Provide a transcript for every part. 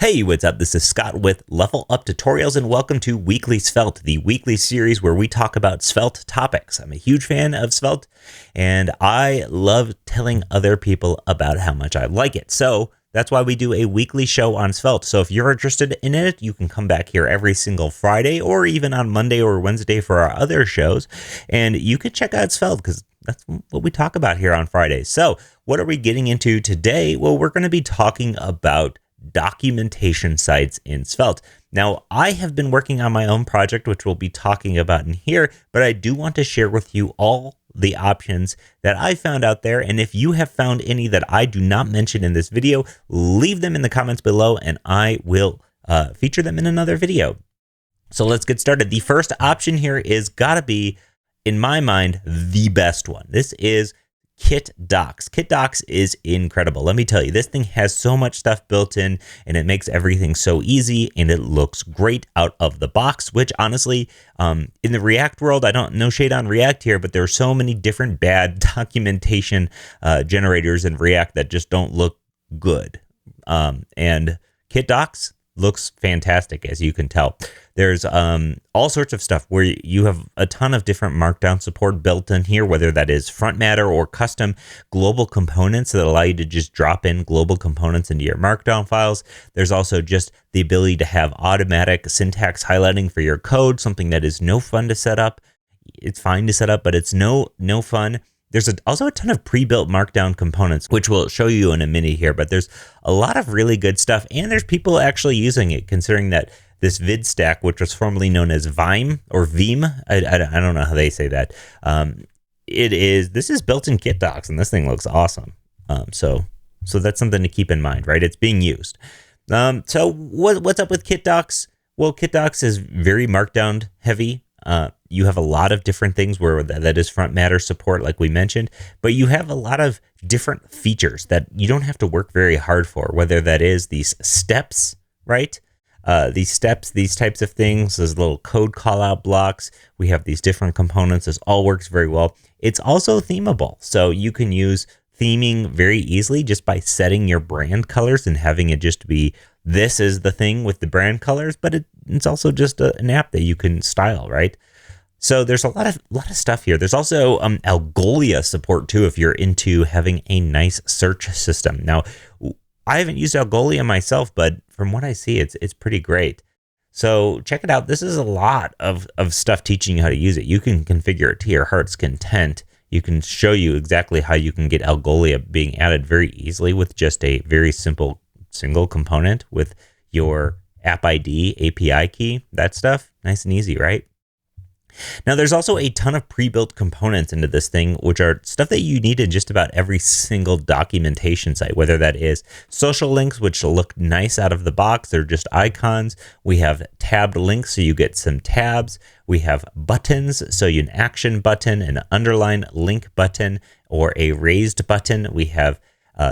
Hey, what's up? This is Scott with Level Up Tutorials, and welcome to Weekly Svelte, the weekly series where we talk about Svelte topics. I'm a huge fan of Svelte, and I love telling other people about how much I like it. So that's why we do a weekly show on Svelte. So if you're interested in it, you can come back here every single Friday or even on Monday or Wednesday for our other shows, and you can check out Svelte because that's what we talk about here on Fridays. So what are we getting into today? Well, we're going to be talking about documentation sites in Svelte. Now, I have been working on my own project, which we'll be talking about in here, but I do want to share with you all the options that I found out there. And if you have found any that I do not mention in this video, leave them in the comments below and I will feature them in another video. So let's get started. The first option here is gotta be, in my mind, the best one. This is KitDocs. KitDocs is incredible. Let me tell you, this thing has so much stuff built in and it makes everything so easy and it looks great out of the box, which honestly, in the React world, I don't no shade on React here, but there are so many different bad documentation generators in React that just don't look good. And KitDocs looks fantastic, as you can tell. There's all sorts of stuff where you have a ton of different markdown support built in here, whether that is front matter or custom global components that allow you to just drop in global components into your markdown files. There's also just the ability to have automatic syntax highlighting for your code, something that is no fun to set up. It's fine to set up, but it's no fun. There's also a ton of pre-built markdown components, which we'll show you in a minute here, but there's a lot of really good stuff, and there's people actually using it, considering that this vid stack, which was formerly known as Vime or Veeam, I don't know how they say that. This is built in KitDocs, and this thing looks awesome. So that's something to keep in mind, right? It's being used. So what's up with KitDocs? Well, KitDocs is very markdown heavy. You have a lot of different things where that is front matter support, like we mentioned, but you have a lot of different features that you don't have to work very hard for, whether that is these steps, right? These steps, these types of things, those little code call out blocks. We have these different components. This all works very well. It's also themable. So you can use theming very easily just by setting your brand colors and having it just be, this is the thing with the brand colors, but it's also just an app that you can style, right? So there's a lot of stuff here. There's also Algolia support too, if you're into having a nice search system. Now, I haven't used Algolia myself, but from what I see, it's pretty great. So check it out. This is a lot of stuff teaching you how to use it. You can configure it to your heart's content. You can show you exactly how you can get Algolia being added very easily with just a very simple single component with your app ID, API key, that stuff. Nice and easy, right? Now, there's also a ton of pre-built components into this thing, which are stuff that you need in just about every single documentation site, whether that is social links, which look nice out of the box. They're just icons. We have tabbed links, so you get some tabs. We have buttons, so an action button, an underline link button, or a raised button. We have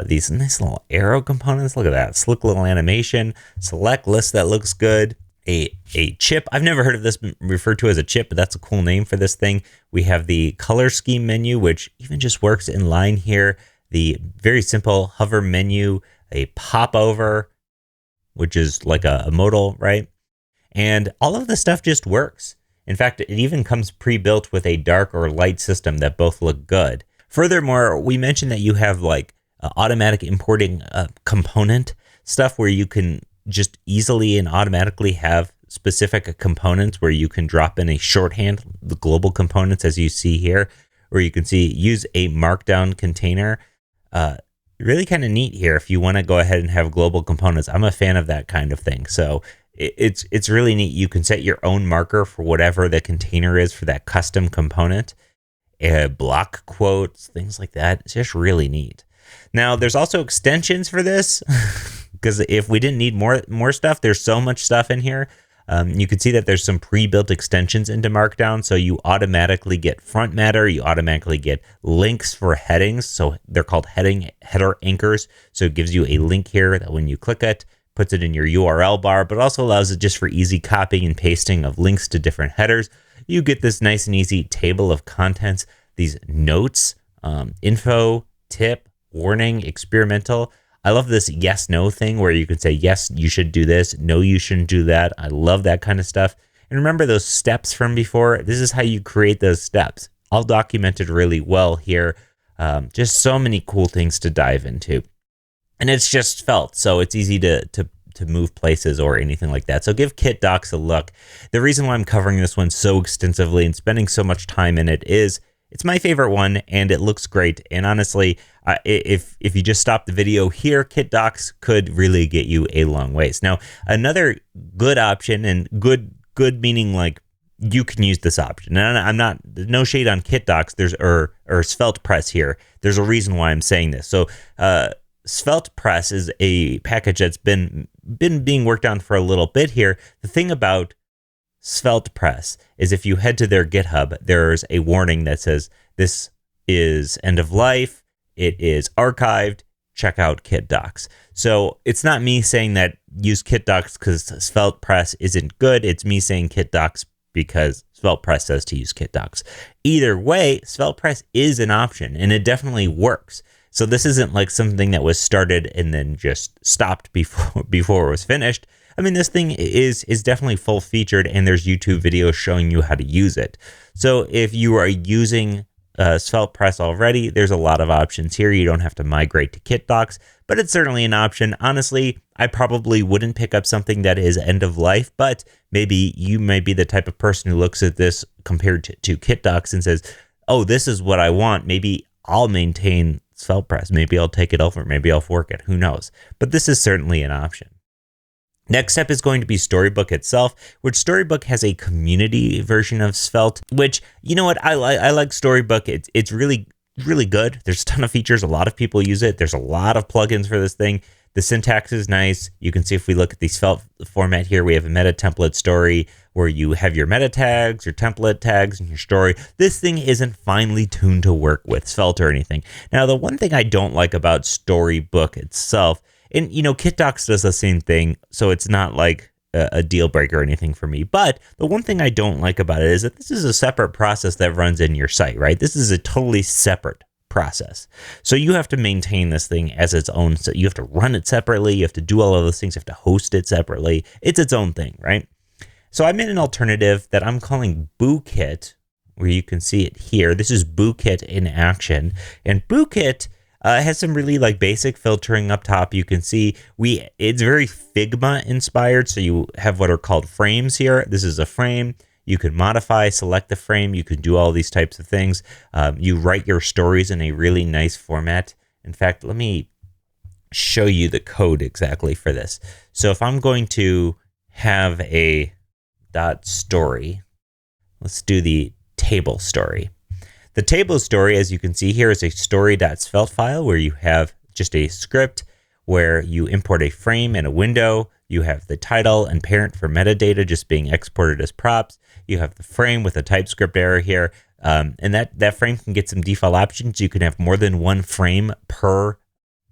these nice little arrow components. Look at that. Slick little animation. Select list that looks good. A chip. I've never heard of this referred to as a chip, but that's a cool name for this thing. We have the color scheme menu, which even just works in line here. The very simple hover menu, a popover, which is like a modal, right? And all of the stuff just works. In fact, it even comes pre-built with a dark or light system that both look good. Furthermore, we mentioned that you have like automatic importing component stuff where you can just easily and automatically have specific components where you can drop in a shorthand, the global components as you see here, or you can use a markdown container. Really kind of neat here if you want to go ahead and have global components. I'm a fan of that kind of thing. So it's really neat. You can set your own marker for whatever the container is for that custom component, block quotes, things like that. It's just really neat. Now, there's also extensions for this. Because if we didn't need more stuff, there's so much stuff in here. You can see that there's some pre-built extensions into Markdown. So you automatically get front matter. You automatically get links for headings. So they're called header anchors. So it gives you a link here that when you click it, puts it in your URL bar, but also allows it just for easy copying and pasting of links to different headers. You get this nice and easy table of contents, these notes, info, tip, warning, experimental. I love this yes, no thing where you can say, yes, you should do this. No, you shouldn't do that. I love that kind of stuff. And remember those steps from before? This is how you create those steps. All documented really well here. Just so many cool things to dive into. And it's just Svelte, so it's easy to move places or anything like that. So give KitDocs a look. The reason why I'm covering this one so extensively and spending so much time in it is it's my favorite one and it looks great. And honestly, if you just stop the video here, KitDocs could really get you a long ways. Now, another good option, and good meaning like you can use this option. And I'm not, no shade on KitDocs, or SveltePress here. There's a reason why I'm saying this. So SveltePress is a package that's been being worked on for a little bit here. The thing about SveltePress is if you head to their GitHub, there's a warning that says this is end of life, it is archived, check out KitDocs. So it's not me saying that use KitDocs because SveltePress isn't good. It's me saying KitDocs because SveltePress says to use KitDocs. Either way, SveltePress is an option and it definitely works. So this isn't like something that was started and then just stopped before it was finished. I mean, this thing is definitely full featured and there's YouTube videos showing you how to use it. So if you are using SveltePress already, there's a lot of options here. You don't have to migrate to KitDocs, but it's certainly an option. Honestly, I probably wouldn't pick up something that is end of life, but maybe you may be the type of person who looks at this compared to KitDocs and says, oh, this is what I want. Maybe I'll maintain SveltePress. Maybe I'll take it over. Maybe I'll fork it. Who knows? But this is certainly an option. Next step is going to be Storybook itself, which Storybook has a community version of Svelte, which, you know what, I like Storybook. It's really, really good. There's a ton of features. A lot of people use it. There's a lot of plugins for this thing. The syntax is nice. You can see if we look at the Svelte format here, we have a meta template story where you have your meta tags, your template tags, and your story. This thing isn't finely tuned to work with Svelte or anything. Now, the one thing I don't like about Storybook itself, and you know, KitDocs does the same thing, so it's not like a deal breaker or anything for me. But the one thing I don't like about it is that this is a separate process that runs in your site, right? This is a totally separate process. So you have to maintain this thing as its own. So you have to run it separately. You have to do all of those things. You have to host it separately. It's its own thing, right? So I made an alternative that I'm calling Bootkit, where you can see it here. This is Bootkit in action. And Bootkit has some really like basic filtering up top. You can see it's very Figma inspired. So you have what are called frames here. This is a frame. You can modify, select the frame. You can do all these types of things. You write your stories in a really nice format. In fact, let me show you the code exactly for this. So if I'm going to have a .story, let's do the table story. The table story, as you can see here, is a story.svelte file where you have just a script where you import a frame and a window. You have the title and parent for metadata just being exported as props. You have the frame with a TypeScript error here. And that frame can get some default options. You can have more than one frame per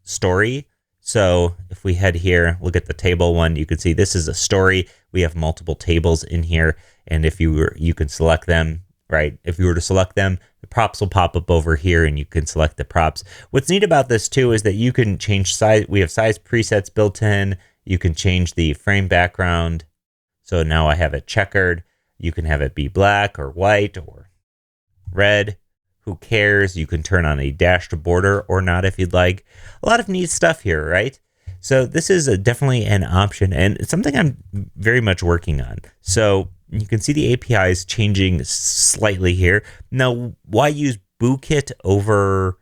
story. So if we head here, look at the table one, you can see this is a story. We have multiple tables in here. And if you can select them, right? If you were to select them, the props will pop up over here and you can select the props. What's neat about this too is that you can change size. We have size presets built in. You can change the frame background. So now I have it checkered. You can have it be black or white or red. Who cares? You can turn on a dashed border or not if you'd like. A lot of neat stuff here, right? So this is definitely an option and it's something I'm very much working on. So you can see the API is changing slightly here. Now, why use Bootkit over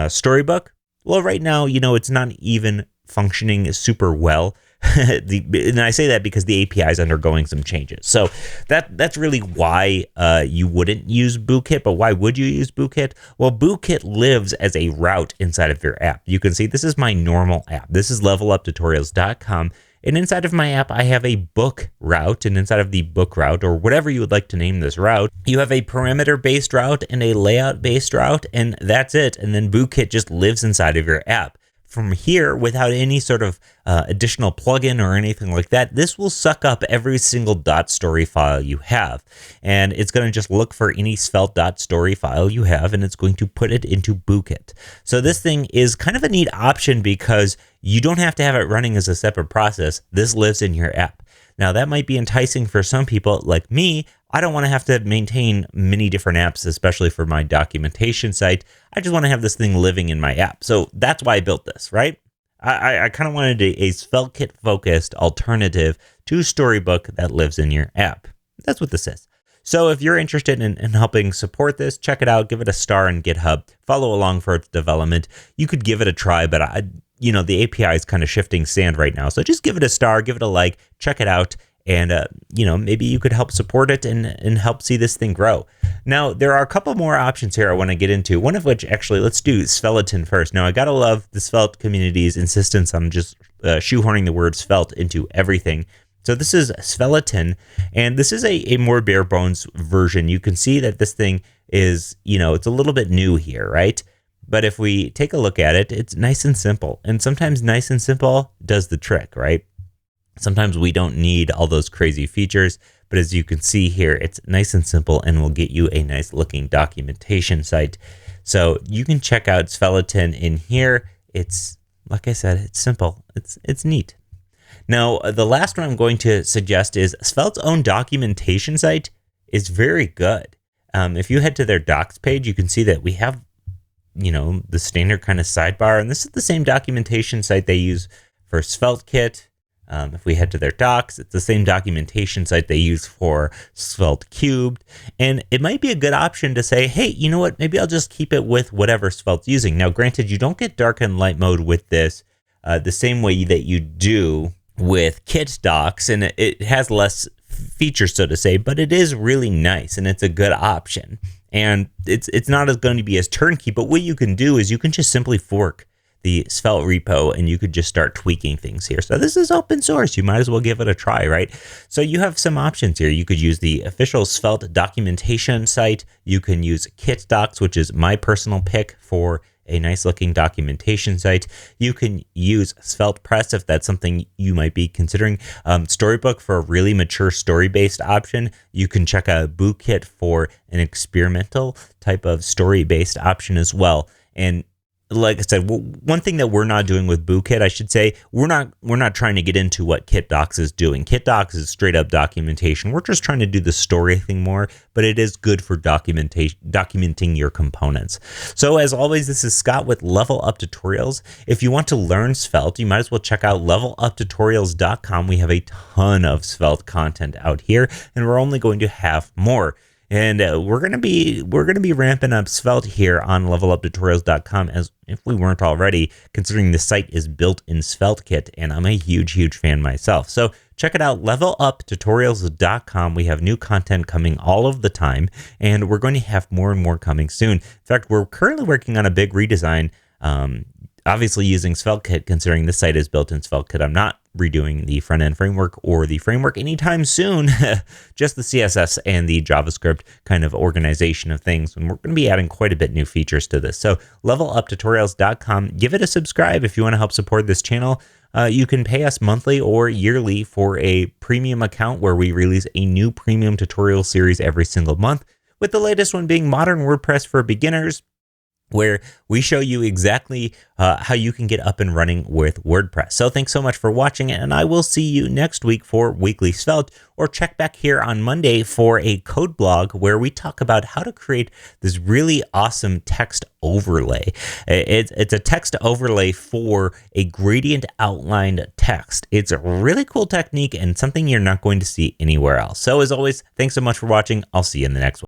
Storybook? Well, right now, you know, it's not even functioning super well. And I say that because the API is undergoing some changes. So that's really why you wouldn't use Bootkit. But why would you use Bootkit? Well, Bootkit lives as a route inside of your app. You can see this is my normal app. This is leveluptutorials.com. And inside of my app, I have a book route. And inside of the book route, or whatever you would like to name this route, you have a parameter-based route and a layout-based route. And that's it. And then Bootkit just lives inside of your app. from here without any sort of additional plugin or anything like that, this will suck up every single .story file you have. And it's going to just look for any svelte.story file you have, and it's going to put it into Bootkit. So this thing is kind of a neat option because you don't have to have it running as a separate process. This lives in your app. Now, that might be enticing for some people like me. I don't want to have to maintain many different apps, especially for my documentation site. I just want to have this thing living in my app. So that's why I built this, right? I kind of wanted a SvelteKit focused alternative to Storybook that lives in your app. That's what this is. So if you're interested in helping support this, check it out, give it a star in GitHub, follow along for its development. You could give it a try, but the API is kind of shifting sand right now. So just give it a star, give it a like, check it out. And, maybe you could help support it and help see this thing grow. Now, there are a couple more options here I want to get into, one of which, actually, let's do Skeleton first. Now, I got to love the Svelte community's insistence on just shoehorning the word Svelte into everything. So this is Skeleton, and this is a more bare bones version. You can see that this thing is, it's a little bit new here, right? But if we take a look at it, it's nice and simple. And sometimes nice and simple does the trick, right? Sometimes we don't need all those crazy features, but as you can see here, it's nice and simple and will get you a nice looking documentation site. So you can check out Skeleton in here. It's, like I said, it's simple. It's neat. Now, the last one I'm going to suggest is Svelte's own documentation site is very good. If you head to their docs page, you can see that we have, the standard kind of sidebar, and this is the same documentation site they use for SvelteKit. If we head to their docs, it's the same documentation site they use for Svelte Cubed. And it might be a good option to say, hey, you know what, maybe I'll just keep it with whatever Svelte's using. Now, granted, you don't get dark and light mode with this the same way that you do with KitDocs, and it has less features, so to say, but it is really nice and it's a good option. And it's not going to be as turnkey, but what you can do is you can just simply fork the Svelte repo and you could just start tweaking things here. So this is open source. You might as well give it a try, right? So you have some options here. You could use the official Svelte documentation site. You can use KitDocs, which is my personal pick for a nice looking documentation site. You can use SveltePress if that's something you might be considering. Storybook for a really mature story-based option. You can check out Bootkit for an experimental type of story-based option as well. And like I said, one thing that we're not doing with Bootkit, I should say, we're not trying to get into what KitDocs is doing. KitDocs is straight up documentation. We're just trying to do the story thing more, but it is good for documenting your components. So as always, this is Scott with Level Up Tutorials. If you want to learn Svelte, you might as well check out leveluptutorials.com. We have a ton of Svelte content out here, and we're only going to have more. And we're gonna be ramping up Svelte here on leveluptutorials.com, as if we weren't already, considering the site is built in SvelteKit, and I'm a huge fan myself. So check it out, leveluptutorials.com. We have new content coming all of the time, and we're going to have more and more coming soon. In fact, we're currently working on a big redesign, obviously using SvelteKit, considering this site is built in SvelteKit. I'm not redoing the front-end framework or the framework anytime soon, just the CSS and the JavaScript kind of organization of things. And we're going to be adding quite a bit new features to this. So leveluptutorials.com, give it a subscribe if you want to help support this channel. You can pay us monthly or yearly for a premium account where we release a new premium tutorial series every single month, with the latest one being Modern WordPress for Beginners, where we show you exactly how you can get up and running with WordPress. So thanks so much for watching, and I will see you next week for Weekly Svelte, or check back here on Monday for a code blog where we talk about how to create this really awesome text overlay. It's a text overlay for a gradient outlined text. It's a really cool technique and something you're not going to see anywhere else. So as always, thanks so much for watching. I'll see you in the next one.